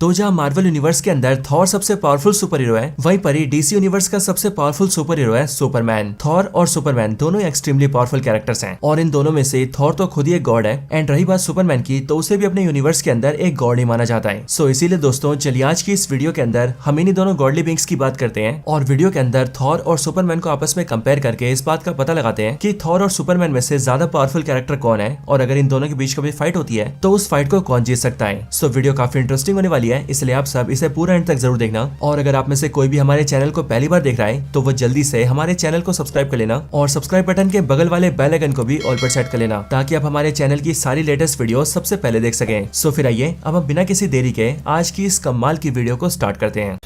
तो जहाँ Marvel universe के अंदर थॉर सबसे पावरफुल सुपर हीरो है, वहीं पर ही डीसी यूनिवर्स का सबसे पावरफुल सुपर हीरो है सुपरमैन। थॉर और सुपरमैन दोनों एक्सट्रीमली पावरफुल कैरेक्टर्स हैं और इन दोनों में से थॉर तो खुद ही एक गॉड है एंड रही बात सुपरमैन की तो उसे भी अपने यूनिवर्स के अंदर एक गॉड ही माना जाता है। सो इसीलिए दोस्तों चलिए आज की इस वीडियो के अंदर हम इन्हीं दोनों गॉडली बीइंग्स की बात करते हैं और वीडियो के अंदर थॉर और सुपरमैन को आपस में कंपेयर करके इस बात का पता लगाते हैं कि थॉर और सुपरमैन में से ज्यादा पावरफुल कैरेक्टर कौन है और अगर इन दोनों के बीच कभी फाइट होती है तो उस फाइट को कौन जीत सकता है। सो वीडियो काफी इंटरेस्टिंग होने वाली है, इसलिए आप सब इसे पूरा एंड तक जरूर देखना। और अगर आप में से कोई भी हमारे चैनल को पहली बार देख रहा है तो वो जल्दी से हमारे चैनल को सब्सक्राइब कर लेना और सब्सक्राइब बटन के बगल वाले बेल आइकन को भी ऑल पर सेट कर लेना ताकि आप हमारे चैनल की सारी लेटेस्ट वीडियो सबसे पहले देख सकें। सो फिर आइए अब हम बिना किसी देरी के आज की इस कमाल की वीडियो को स्टार्ट करते हैं।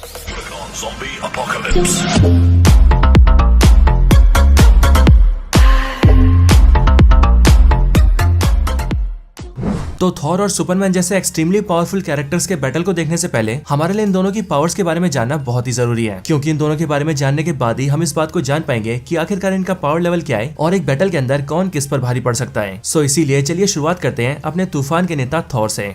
तो थॉर और सुपरमैन जैसे एक्सट्रीमली पावरफुल कैरेक्टर्स के बैटल को देखने से पहले हमारे लिए इन दोनों की पावर्स के बारे में जानना बहुत ही जरूरी है, क्योंकि इन दोनों के बारे में जानने के बाद ही हम इस बात को जान पाएंगे कि आखिरकार इनका पावर लेवल क्या है और एक बैटल के अंदर कौन किस पर भारी पड़ सकता है। सो इसीलिए चलिए शुरुआत करते हैं अपने तूफान के नेता थॉर से।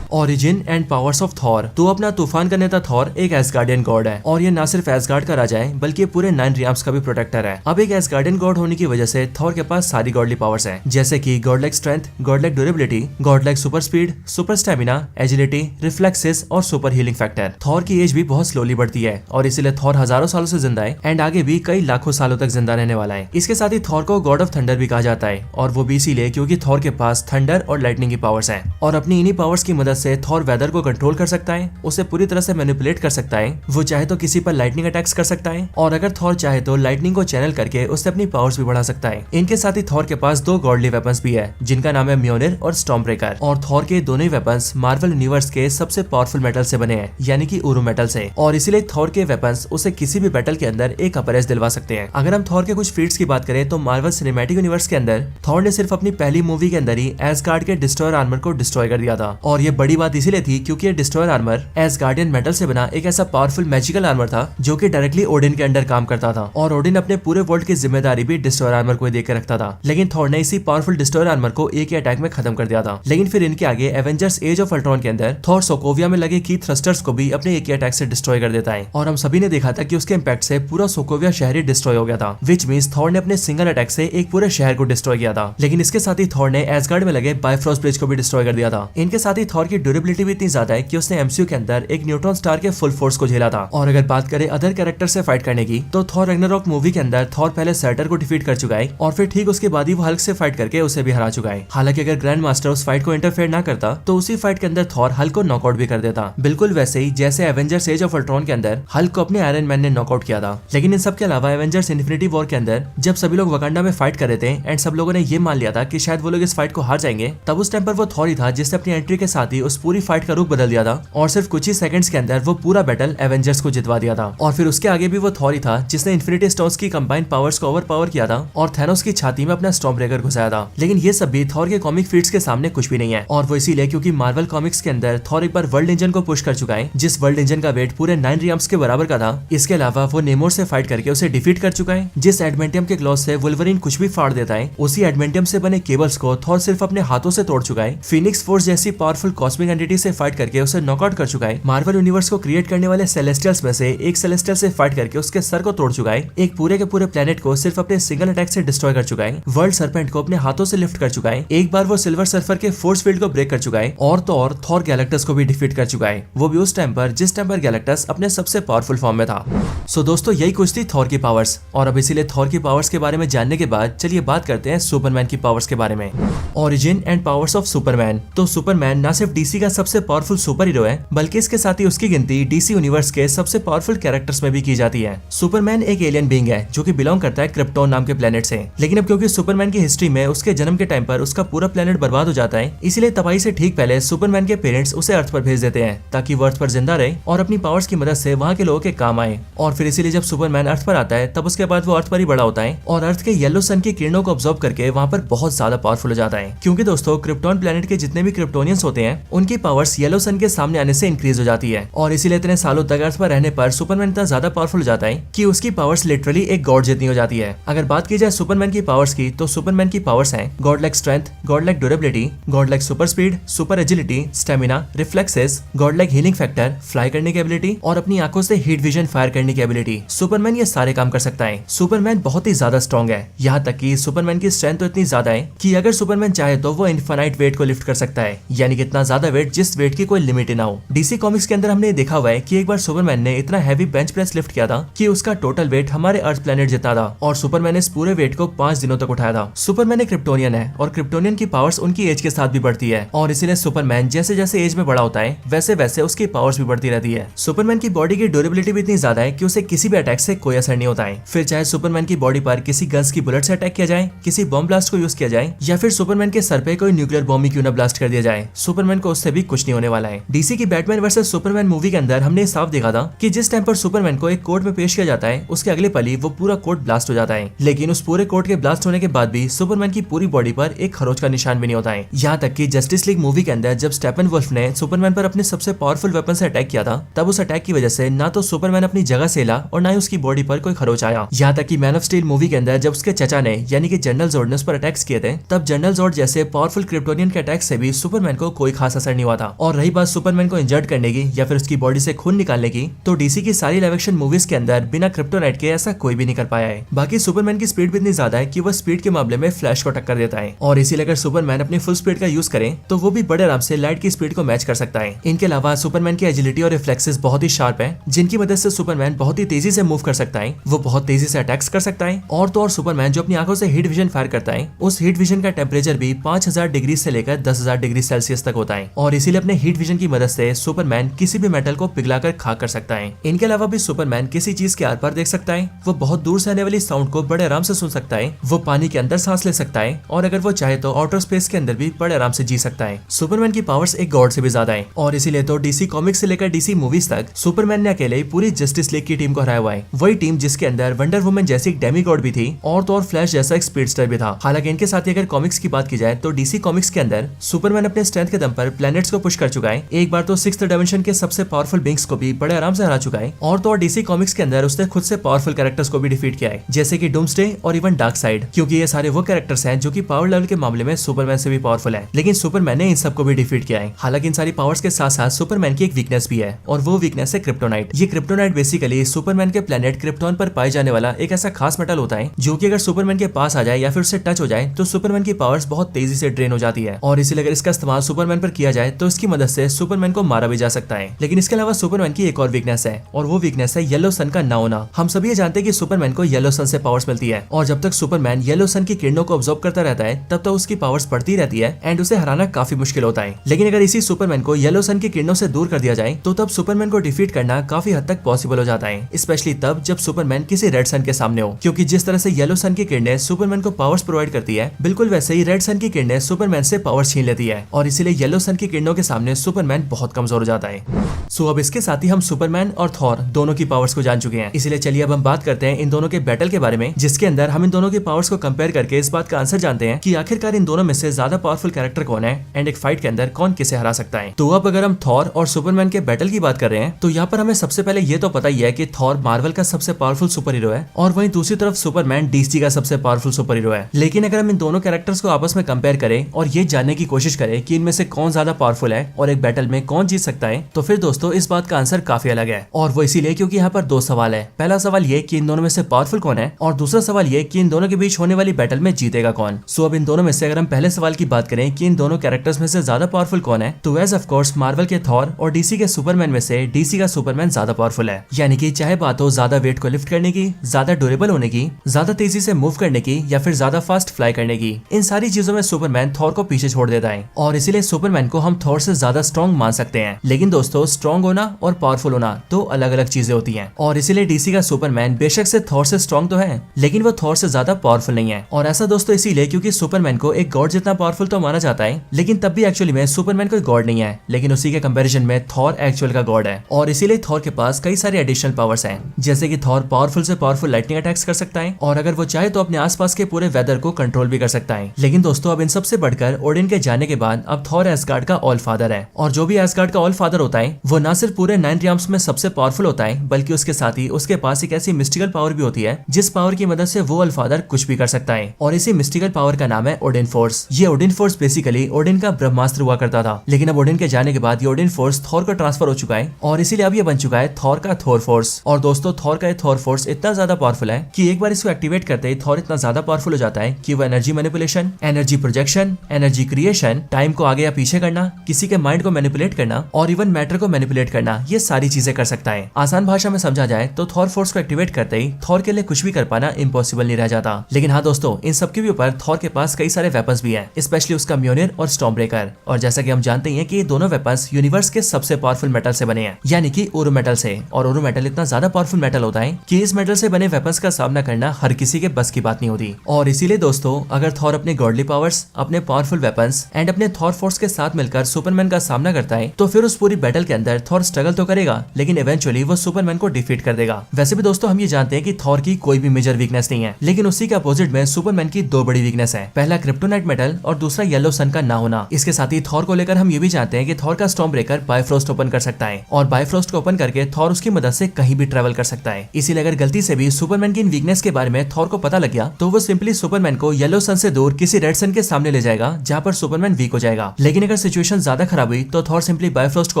Origin and powers of Thor. तो अपना तूफान का नेता थॉर एक एसगार्डियन गॉड है और ये न सिर्फ एसगार्ड का राजा है बल्कि पूरे 9 रियाम्स का भी प्रोटेक्टर है। अब एक एसगार्डियन गॉड होने की वजह से थॉर के पास सारी गॉडली पावर्स है, जैसे कि God like strength, God like durability, God like super speed, super stamina, agility, reflexes और सुपर हीलिंग फैक्टर। थॉर की एज भी बहुत स्लोली बढ़ती है और इसीलिए थॉर हजारों सालों से जिंदा है एंड आगे भी कई लाखों सालों तक जिंदा रहने वाला है। इसके साथ ही थॉर को गॉड ऑफ थंडर भी कहा जाता है और वो भी इसीलिए क्योंकि थॉर के पास थंडर और लाइटनिंग की पावर्स है और अपनी इन्हीं पावर्स की मदद से थॉर वेदर को कंट्रोल कर सकता है, उसे पूरी तरह से मैनिपुलेट कर सकता है। वो चाहे तो किसी पर लाइटनिंग अटैक्स कर सकता है और अगर थॉर चाहे तो लाइटनिंग को चैनल करके उससे अपनी पावर्स भी बढ़ा सकता है। इनके साथ ही थॉर के पास 2 गॉडली वेपन्स भी है जिनका नाम है म्योनिर और स्टॉर्म ब्रेकर और थॉर के दोनों ही वेपन्स मार्वल यूनिवर्स के सबसे पावरफुल मेटल से बने हैं, यानी कि उरू मेटल से, और इसीलिए थॉर के वेपन्स उसे किसी भी बैटल के अंदर एक अपर एज दिलवा सकते हैं। अगर हम थॉर के कुछ फीट्स की बात करें तो मार्वल सिनेमैटिक यूनिवर्स के अंदर थॉर ने सिर्फ अपनी पहली मूवी के अंदर ही एसगार्ड के डिस्ट्रॉयर आर्मर को डिस्ट्रॉय कर दिया था और ये बड़ी बात इसीलिए थी क्योंकि ये डिस्ट्रॉयर आर्मर एसगार्डियन मेटल से बना एक ऐसा पावरफुल मैजिकल आर्मर था जो कि डायरेक्टली ओडिन के अंडर काम करता था और ओडिन अपने पूरे वर्ल्ड की जिम्मेदारी भी डिस्ट्रॉयर आर्मर को देकर रखता था। लेकिन थॉर ने इसी पावरफुल डिस्ट्रॉयर आर्मर को एक ही अटैक में खत्म कर दिया था। लेकिन फिर इनके आगे एवेंजर्स एज ऑफ अल्ट्रॉन के अंदर थॉर सोकोविया में लगे की थ्रस्टर्स को भी अपने एक ही अटैक से डिस्ट्रॉय कर देता है और हम सभी ने देखा था कि उसके इंपैक्ट से पूरा सोकोविया शहर ही डिस्ट्रॉय हो गया था, विच मींस थॉर ने अपने सिंगल अटैक से एक पूरे शहर को डिस्ट्रॉय किया था। लेकिन इसके साथ ही थॉर ने एसगार्ड में लगे बायफ्रॉस्ट ब्रिज को भी डिस्ट्रॉय कर दिया था। इनके साथ ही थॉर की ड्यूरेबिलिटी भी इतनी ज्यादा है कि उसने एमसीयू के अंदर एक न्यूट्रॉन स्टार के फुल फोर्स को झेला था। और अगर बात करें अदर कैरेक्टर से फाइट करने की तो थॉर रैग्नारॉक मूवी के अंदर थॉर पहले सर्टर को डिफीट कर चुका है और फिर ठीक उसके बाद ही वो हल्क से फाइट करके उसे भी हरा चुका है। हालांकि अगर ग्रैंड मास्टर उस फाइट को इंटरफेयर ना करता तो उसी फाइट के अंदर थॉर हल्क को नॉकआउट भी कर देता, बिल्कुल वैसे ही जैसे एवेंजर्स एज ऑफ अल्ट्रॉन के अंदर हल्क को अपने आयरन मैन ने नॉकआउट किया था। लेकिन इन सब के अलावा एवेंजर्स इन्फिनिटी वॉर के अंदर जब सभी लोग वकांडा में फाइट कर रहे थे एंड सब लोगों ने ये मान लिया था कि शायद वो लोग इस फाइट को हार जाएंगे, तब उस टाइम पर वो थॉर ही था जिसने अपनी एंट्री के साथ ही उस पूरी फाइट का रुख बदल दिया था और सिर्फ कुछ ही सेकंड्स के अंदर वो पूरा बैटल एवेंजर्स को जितवा दिया था। और फिर उसके आगे भी वो थॉर ही था जिसने इन्फिनिटी स्टोन्स की कंबाइंड पावर्स को ओवर पावर किया था और थैनोस की छाती में अपना स्टॉर्म ब्रेकर घुसाया था। लेकिन ये सब भी थॉर के कॉमिक फीट्स के सामने कुछ भी नहीं है और वो इसीलिए क्योंकि मार्वल कॉमिक्स के अंदर थॉर एक बार वर्ल्ड इंजन को पुश कर चुका है, जिस वर्ल्ड इंजन का वेट पूरे 9 रियाम्स के बराबर का था। इसके अलावा वो नेमोर से फाइट करके उसे डिफीट कर चुका है। जिस एडमेंटियम के क्लॉज से वुल्वरीन कुछ भी फाड़ देता है, उसी एडमेंटियम से बने केबल्स को थॉर सिर्फ अपने हाथों से तोड़ चुका है। फिनिक्स फोर्स जैसी पावरफुल कॉस्मिक एंटिटी से फाइट करके उसे नॉकआउट कर चुका है। मार्वल यूनिवर्स को क्रिएट करने वाले सेलेस्टियल्स में से एक सेलेस्टियल से फाइट करके उसके सर को तोड़ चुका है। एक पूरे के पूरे प्लेनेट को सिर्फ अपने सिंगल अटैक से डिस्ट्रॉय कर चुका है। वर्ल्ड सरपेंट को अपने हाथों से लिफ्ट कर चुका है। एक बार वो सिल्वर सर्फर के फोर्स फील्ड को ब्रेक कर चुका है और तो और थॉर गैलेक्टस को भी डिफीट कर चुका है, वो भी उस टाइम पर जिस टाइम पर गैलेक्टस अपने सबसे पावरफुल फॉर्म में था। सो दोस्तों यही कुछ थी थॉर की पावर्स और अब इसीलिए थॉर की पावर्स के बारे में जानने के बाद चलिए बात करते हैं सुपरमैन की पावर्स के बारे में। Origin and powers of Superman. तो सुपरमैन न सिर्फ डीसी का सबसे पावरफुल सुपर हीरो है बल्कि इसके साथ ही उसकी गिनती डीसी यूनिवर्स के सबसे पावरफुल कैरेक्टर्स में भी की जाती है। सुपरमैन एक एलियन बीइंग है जो कि बिलोंग करता है क्रिप्टोन नाम के प्लेनेट से। लेकिन अब क्योंकि सुपरमैन की हिस्ट्री में उसके जन्म के टाइम पर उसका पूरा प्लेनेट बर्बाद हो जाता है, इसीलिए तबाही से ठीक पहले सुपरमैन के पेरेंट्स उसे अर्थ पर भेज देते हैं ताकि वो अर्थ पर जिंदा रहे और अपनी पावर्स की मदद से वहाँ के लोगों के काम आए। और फिर इसीलिए जब सुपरमैन अर्थ पर आता है तब उसके बाद वो अर्थ पर ही बड़ा होता है और अर्थ के येलो सन की किरणों को ऑब्जर्व करके वहाँ पर बहुत ज्यादा पावरफुल हो जाता है। क्योंकि दोस्तों क्रिप्टोन प्लेनेट के जितने भी क्रिप्टोनियंस होते हैं उनकी पावर्स येलो सन के सामने आने से इंक्रीज हो जाती है और इसीलिए इतने सालों तक अर्थ पर रहने पर सुपरमैन इतना ज्यादा पावरफुल हो जाता है कि उसकी पावर्स लिटरली एक गॉड जितनी हो जाती है। अगर बात की जाए सुपरमैन की पावर्स की तो सुपरमैन की पावर्स हैं God like strength, God like durability, God like like super speed, super agility, stamina, reflexes, God like healing factor, fly करने की एबिलिटी और अपनी आंखों से हीट विजन फायर करने की एबिलिटी। सुपरमैन ये सारे काम कर सकता है। सुपरमैन बहुत ही ज्यादा स्ट्रॉन्ग है, यहाँ तक कि सुपरमैन की स्ट्रेंथ तो इतनी ज्यादा है कि अगर सुपरमैन चाहे तो वो इनफाइनाइट वेट को लिफ्ट कर सकता है, यानी कि इतना ज्यादा वेट जिस वेट की कोई लिमिट ना हो। डीसी कॉमिक्स के अंदर हमने देखा हुआ है कि एक बार सुपरमैन ने इतना हैवी बेंच प्रेस लिफ्ट किया था कि उसका टोटल वेट हमारे अर्थ प्लेनेट जितना था और सुपरमैन ने इस पूरे वेट को 5 दिनों तक उठाया था। सुपरमैन एक क्रिप्टोनियन है और क्रिप्टोनियन की पावर्स उनकी एज के साथ भी बढ़ती है और इसीलिए सुपरमैन जैसे जैसे एज में बड़ा होता है वैसे वैसे उसकी पावर्स भी बढ़ती रहती है। सुपरमैन की बॉडी की ड्यूरेबिलिटी भी इतनी ज्यादा है कि उसे किसी भी अटैक से कोई असर नहीं होता है। फिर चाहे सुपरमैन की बॉडी पर किसी गन्स की बुलेट से अटैक किया जाए, किसी बॉम्ब ब्लास्ट को यूज किया जाए या फिर सुपरमैन के सर पे कोई न्यूक्लियर बॉम्ब ही क्यों न ब्लास्ट कर दिया जाए, सुपरमैन को उससे भी कुछ नहीं होने वाला है। डीसी की बैटमैन वर्सेस सुपरमैन मूवी के अंदर हमने साफ देखा था कि जिस टाइम पर सुपरमैन को एक कोर्ट में पेश किया जाता है उसके अगले पल ही वो पूरा कोर्ट ब्लास्ट हो जाता है, लेकिन उस पूरे कोर्ट के ब्लास्ट होने के बाद भी सुपरमैन की पूरी बॉडी पर एक खरोच का निशान भी नहीं होता है। यहाँ तक कि जस्टिस लीग मूवी के अंदर जब स्टेपन वुल्फ ने सुपरमैन पर अपने सबसे पावरफुल वेपन से अटैक किया था तब उस अटैक की वजह से ना तो सुपरमैन अपनी जगह से हिला और ना ही उसकी बॉडी पर कोई खरोच आया। यहाँ तक कि मैन ऑफ स्टील मूवी के अंदर जब उसके चचा ने यानी कि जनरल जोर्ड ने उस पर अटैक्स किए थे तब जनरल जोर्ड जैसे पावरफुल क्रिप्टोनियन के अटैक से भी सुपरमैन को कोई खास असर नहीं हुआ था। और रही बात सुपरमैन को इंजर्ड करने की या फिर उसकी बॉडी से खून निकालने की, तो डीसी की सारी लाइव एक्शन मूवीज के अंदर बिना क्रिप्टोनाइट के ऐसा कोई भी नहीं कर पाया है। बाकी सुपरमैन की स्पीड भी इतनी ज्यादा है कि वह स्पीड के मामले में फ्लैश को टक्कर देता है और इसीलिए अगर सुपरमैन अपनी फुल स्पीड का यूज करे तो वो भी बड़े आराम से लाइट की स्पीड को मैच कर सकता है। इनके अलावा सुपरमैन की एजिलिटी और रिफ्लेक्सेस बहुत ही शार्प है जिनकी मदद से सुपरमैन बहुत ही तेजी से मूव कर सकता है, वो बहुत तेजी से अटैक्स कर सकता है। और तो और सुपरमैन जो अपनी आंखों से हीट विजन फायर करता है उस हीट विजन का टेम्परेचर भी 5000 डिग्री से लेकर 10,000 डिग्री सेल्सियस तक होता है और इसीलिए अपने हीट विजन की मदद से सुपरमैन किसी भी मेटल को पिघलाकर खाक कर सकता है। इनके अलावा भी सुपरमैन किसी चीज के आर पार देख सकता है, वो बहुत दूर से आने वाली साउंड को बड़े आराम से सुन सकता है, वो पानी के अंदर सांस ले सकता है और अगर वो चाहे तो आउटर स्पेस के अंदर भी बड़े आराम से जी सकता है। सुपरमैन की पावर्स एक गॉड से भी ज्यादा है और इसीलिए तो डीसी कॉमिक्स से लेकर डीसी मूवीज तक सुपरमैन ने अकेले पूरी जस्टिस लीग की टीम को हराया हुआ है। वही टीम जिसके अंदर वंडर वुमन जैसी एक डेमी गॉड भी थी और तो और फ्लैश जैसा एक स्पीडस्टर भी था। हालांकि इनके साथ ही अगर कॉमिक्स की बात की जाए तो डीसी कॉमिक्स के अंदर सुपरमैन अपने स्ट्रेंथ के दम पर प्लैनेट्स को पुश कर चुका है, एक बार तो 6th डायमेंशन के सबसे पावरफुल बींग्स को भी बड़े आराम से हरा चुका है और तो और डीसी कॉमिक्स के अंदर उसने खुद से पावरफुल कैरेक्टर्स को भी डिफीट किया है जैसे कि डूम्सडे और इवन डार्कसाइड, क्योंकि ये सारे वो कैरेक्टर्स हैं जो कि पावर लेवल के मामले में सुपरमैन से भी पावरफुल है, लेकिन सुपरमैन ने इन सबको भी डिफीट किया है। हालांकि इन सारी पावर्स के साथ साथ सुपरमैन की एक वीकनेस भी है और वो वीकनेस है क्रिप्टोनाइट। ये क्रिप्टोनाइट बेसिकली सुपरमैन के प्लेनेट क्रिप्टॉन पर पाए जाने वाला एक ऐसा खास मेटल होता है जो कि अगर सुपरमैन के पास आ जाए या फिर उससे टच हो जाए तो सुपरमैन की पावर्स बहुत तेजी से ड्रेन हो जाती है और इसीलिए अगर इसका इस्तेमाल सुपरमैन पर किया जाए तो इसकी मदद से सुपरमैन को मारा भी जा सकता है। लेकिन इसके अलावा सुपरमैन की एक और वीकनेस है और वो वीकनेस है येलो सन का ना होना। हम सभी ये जानते हैं कि सुपरमैन को येलो सन से पावर्स मिलती है और जब तक सुपरमैन येलो सन की किरणों को ऑब्जर्व करता रहता है तब तक उसकी पावर्स बढ़ती रहती है एंड उसे हराना काफी मुश्किल होता है। लेकिन अगर इसी सुपरमैन को येलो सन की किरणों से दूर कर दिया जाए तो तब सुपरमैन को डिफीट करना काफी हद तक पॉसिबल हो जाता है, स्पेशली तब जब सुपरमैन किसी रेड सन के सामने हो, क्योंकि जिस तरह से येलो सन की किरणें सुपरमैन को पावर्स प्रोवाइड करती है बिल्कुल वैसे ही रेड सन की किरणें सुपरमैन से पावर्स छीन लेती है और इसीलिए येलो सन की किरणों के सामने सुपरमैन बहुत कमजोर हो जाता है। सो अब इसके साथ ही हम सुपरमैन और थॉर दोनों की पावर्स को जान चुके हैं, इसलिए चलिए अब हम बात करते हैं इन दोनों के बैटल के बारे में, जिसके अंदर हम इन दोनों की पावर्स को कंपेयर करके इस बात का आंसर जानते हैं कि आखिरकार इन दोनों में से ज्यादा पावरफुल कैरेक्टर कौन है एंड एक फाइट के अंदर कौन किसे हरा सकता है। तो अब अगर हम थॉर और सुपरमैन के बैटल की बात कर रहे हैं तो यहाँ पर हमें सबसे पहले ये तो पता ही है कि थॉर मार्वल का सबसे पावरफुल सुपर हीरो है और वहीं दूसरी तरफ सुपरमैन डीसी का सबसे पावरफुल सुपर हीरो है। लेकिन अगर हम इन दोनों कैरेक्टर्स को आपस में कंपेयर करें और ये जानने की कोशिश करें कि इनमें से कौन ज्यादा पावरफुल है और एक बैटल में कौन जीत सकता है तो फिर दोस्तों इस बात का आंसर काफी अलग है और वो इसीलिए क्योंकि यहाँ पर दो सवाल है। पहला सवाल ये कि इन दोनों में से पावरफुल कौन है और दूसरा सवाल ये कि इन दोनों के बीच होने वाली बैटल में जीतेगा कौन। सो अब इन दोनों में से अगर हम पहले सवाल की बात करें कि इन दोनों कैरेक्टर्स में से ज्यादा पावरफुल कौन है तो एज ऑफ कोर्स मार्वल के थॉर और डीसी के सुपरमैन में से डीसी का सुपरमैन ज्यादा पावरफुल है, यानी कि चाहे बात हो ज्यादा वेट को लिफ्ट करने की, ज्यादा ड्यूरेबल होने की, ज्यादा तेजी से मूव करने की या फिर ज्यादा फास्ट फ्लाई करने की, इन सारी चीजों में सुपरमैन थॉर को पीछे छोड़ देता है और इसीलिए सुपरमैन को हम थॉर से ज्यादा स्ट्रॉन्ग मान सकते हैं। लेकिन दोस्तों स्ट्रॉन्ग होना और पावरफुल होना दो अलग अलग चीजें होती हैं और इसीलिए डीसी का सुपरमैन बेशक से थॉर से स्ट्रॉन्ग तो है लेकिन वो थॉर से ज्यादा पावरफुल नहीं है। और ऐसा दोस्तों इसीलिए क्योंकि सुपरमैन को एक गॉड जितना पावरफुल तो माना जाता है लेकिन तब भी एक्चुअली में सुपरमैन कोई गॉड नहीं है, लेकिन उसी के कंपैरिजन में थॉर एक्चुअल का गॉड है और इसीलिए थॉर के पास कई सारे एडिशनल पावर्स हैं, जैसे कि थॉर पावरफुल से पावरफुल लाइटनिंग अटैक्स कर सकता है और अगर वो चाहे तो अपने आसपास के पूरे वेदर को कंट्रोल भी कर सकता है। लेकिन दोस्तों अब इन सबसे बढ़कर ओडिन के जाने के बाद अब थॉर एसगार्ड का ऑल फादर है और जो भी एसगार्ड का ऑल फादर होता है वो ना सिर्फ पूरे 9 रियम्स में सबसे पावरफुल होता है बल्कि उसके साथ ही उसके पास एक ऐसी मिस्टिकल पावर भी होती है जिस पावर की मदद से वो ऑल फादर कुछ भी कर सकता है और इसी मिस्टिकल पावर का नाम है ओडिन फोर्स। ये Odin force basically basically Odin का ब्रह्मास्त्र हुआ करता था, लेकिन अब ओडिन के जाने के बाद ये ओडिन फोर्स थॉर को ट्रांसफर हो चुका है और इसीलिए अब ये बन चुका है थॉर का थॉर फोर्स। और दोस्तों थॉर का ये थॉर फोर्स इतना ज्यादा पावरफुल है कि एक बार इसको एक्टिवेट करते ही थॉर इतना ज्यादा पावरफुल हो जाता है कि वो energy manipulation, energy projection, energy creation, time को आगे या पीछे करना, किसी के माइंड को मैनिपुलेट करना और इवन मैटर को मैनिपुलेट करना, ये सारी चीजें कर सकता है। आसान भाषा में समझा जाए तो थॉर फोर्स को एक्टिवेट करते ही थॉर के लिए कुछ भी कर पाना इम्पॉसिबल नहीं रह जाता। लेकिन हाँ दोस्तों, इन सबके भी ऊपर थॉर के पास कई सारे वेपन्स भी हैं, स्पेशली उसका म्योनिर और स्टॉर्म ब्रेकर। और जैसा कि हम जानते हैं कि ये दोनों वेपन्स यूनिवर्स के सबसे पावरफुल मेटल से बने हैं, यानी कि ओरो मेटल से। और ओरो मेटल इतना ज्यादा पावरफुल मेटल होता है कि इस मेटल से बने वेपन्स का सामना करना हर किसी के बस की बात नहीं होती। और इसीलिए दोस्तों, अगर थॉर अपने गॉडली पावर्स, अपने पावरफुल वेपन्स एंड अपने थॉर फोर्स के साथ मिलकर सुपरमैन का सामना करता है, तो फिर उस पूरी बैटल के अंदर थॉर स्ट्रगल तो करेगा, लेकिन इवेंचुअली वो सुपरमैन को डिफीट कर देगा। वैसे भी दोस्तों, हम ये जानते हैं कि थॉर की कोई भी मेजर वीकनेस नहीं है, लेकिन उसी के अपोजिट में सुपरमैन की दो बड़ी वीकनेस है। पहला क्रिप्टोनाइट मेटल और दूसरा येलो सन का ना होना। इसके साथ ही थॉर को लेकर हम ये भी जानते हैं कि थॉर का स्टॉर्म ब्रेकर बायफ्रोस्ट ओपन कर सकता है और बायफ्रोस्ट को ओपन करके थॉर उसकी मदद से कहीं भी ट्रेवल कर सकता है। इसीलिए अगर गलती से भी सुपरमैन की इन वीकनेस के बारे में थॉर को पता लग गया, तो वो सिंपली सुपरमैन को येलो सन से दूर किसी रेड सन के सामने ले जाएगा, जहाँ पर सुपरमैन वीक हो जाएगा। लेकिन अगर सिचुएशन ज्यादा खराब हुई तो थॉर सिंपली बायफ्रोस्ट को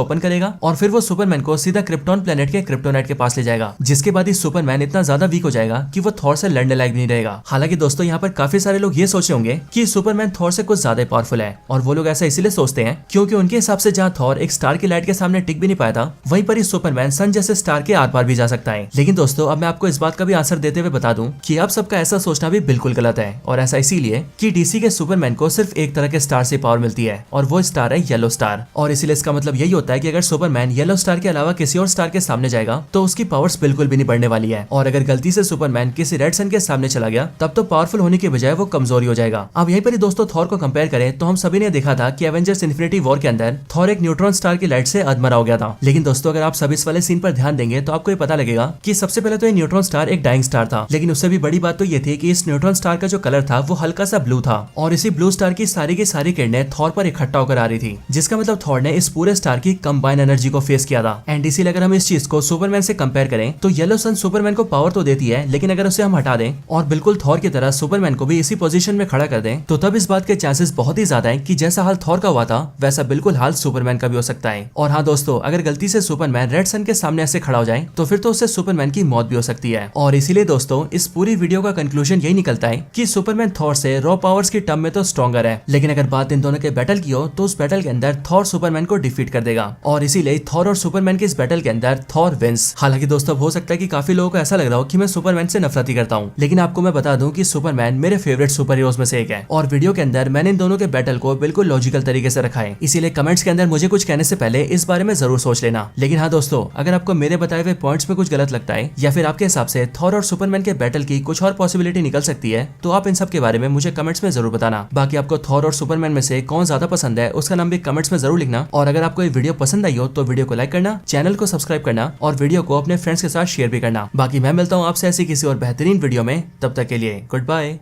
ओपन करेगा और फिर वो सुपरमैन को सीधा क्रिप्टॉन प्लेनेट के क्रिप्टोनाइट के पास ले जाएगा, जिसके बाद ही सुपरमैन इतना ज्यादा वीक हो जाएगा कि वो थॉर से लड़ने लायक नहीं रहेगा। हालांकि दोस्तों, यहाँ पर काफी सारे लोग ये सोचे होंगे कि सुपरमैन थॉर से कुछ ज्यादा पावरफुल है, और वो लोग ऐसा इसीलिए सोचते हैं क्योंकि उनके हिसाब से जहाँ थॉर एक स्टार की लाइट के सामने टिक भी नहीं पाया था, वहीं पर ही सुपरमैन सन जैसे स्टार के आर पार भी जा सकता है। लेकिन दोस्तों, अब मैं आपको इस बात का भी आंसर देते हुए बता दूं कि आप सबका ऐसा सोचना भी बिल्कुल गलत है, और ऐसा इसीलिए कि डीसी के सुपरमैन को सिर्फ एक तरह के स्टार से पावर मिलती है, और वो स्टार है येलो स्टार। और इसीलिए इसका मतलब यही होता है कि अगर सुपरमैन येलो स्टार के अलावा किसी और स्टार के सामने जाएगा तो उसकी पावर्स बिल्कुल भी नहीं बढ़ने वाली है, और अगर गलती से सुपरमैन किसी रेड सन के सामने चला गया, तब तो पावरफुल होने के बजाय वो कमजोरी हो जाएगा। अब यहीं पर ही दोस्तों थॉर को कंपेयर करें तो हम सभी ने देखा था कि एवेंजर्स इन्फिनिटी वॉर के अंदर थॉर एक न्यूट्रॉन स्टार की लाइट से अधमरा हो गया था। लेकिन दोस्तों, अगर आप सभी इस वाले सीन पर ध्यान देंगे तो आपको ये पता लगेगा कि सबसे पहले तो ये न्यूट्रॉन स्टार एक डाइंग स्टार था, लेकिन उससे भी बड़ी बात तो ये थी कि इस न्यूट्रॉन स्टार का जो कलर था वो हल्का सा ब्लू था, और इसी ब्लू स्टार की सारी किरणें थॉर पर इकट्ठा होकर आ रही थी, जिसका मतलब थॉर ने इस पूरे स्टार की कंबाइन एनर्जी को फेस किया था। एंड इसीलिए अगर हम इस चीज को सुपरमैन से कंपेयर करें तो येलो सन सुपरमैन को पावर तो देती है, लेकिन अगर उसे हम हटा दें और बिल्कुल थॉर की तरह सुपरमैन को भी इसी पोजीशन में खड़ा कर दें, तो तब इस बात के चांसेस बहुत ही ज्यादा हैं कि जैसा हाल थॉर का हुआ था वैसा बिल्कुल हाल सुपरमैन का भी हो सकता है। और हाँ दोस्तों, अगर गलती से सुपरमैन रेड सन के सामने ऐसे खड़ा हो जाए तो फिर तो उससे सुपरमैन की मौत भी हो सकती है। और इसीलिए दोस्तों, इस पूरी वीडियो का कंक्लूजन यही निकलता है कि सुपरमैन थॉर से रॉ पावर्स की टर्म में तो स्ट्रॉन्गर है, लेकिन अगर बात इन दोनों के बैटल की हो तो उस बैटल के अंदर थॉर सुपरमैन को डिफीट कर देगा, और इसीलिए थॉर और सुपरमैन के इस बैटल के अंदर थॉर विंस। हालांकि दोस्तों, हो सकता है कि काफी लोगों को ऐसा लग रहा हो कि मैं सुपरमैन से नफरत ही करता हूँ, लेकिन आपको मैं बता दूं कि सुपरमैन मेरे फेवरेट सुपर हीरोज में से एक है, और वीडियो के अंदर मैंने इन दोनों के बैटल को बिल्कुल लॉजिकल तरीके से रखा है। इसीलिए कमेंट्स के अंदर मुझे कुछ कहने से पहले इस बारे में जरूर सोच लेना। लेकिन हाँ दोस्तों, अगर आपको मेरे बताए हुए पॉइंट्स में कुछ गलत लगता है, या फिर आपके हिसाब से थॉर और सुपरमैन के बैटल की कुछ और पॉसिबिलिटी निकल सकती है, तो आप इन सब के बारे में मुझे कमेंट्स में जरूर बताना। बाकी आपको थॉर और सुपरमैन में से कौन ज्यादा पसंद है उसका नाम भी कमेंट्स में जरूर लिखना। और अगर आपको ये वीडियो पसंद आई हो तो वीडियो को लाइक करना, चैनल को सब्सक्राइब करना और वीडियो को अपने फ्रेंड्स के साथ शेयर भी करना। बाकी मैं मिलता हूँ आपसे ऐसी किसी और बेहतरीन वीडियो में, तब तक के लिए गुड बाय।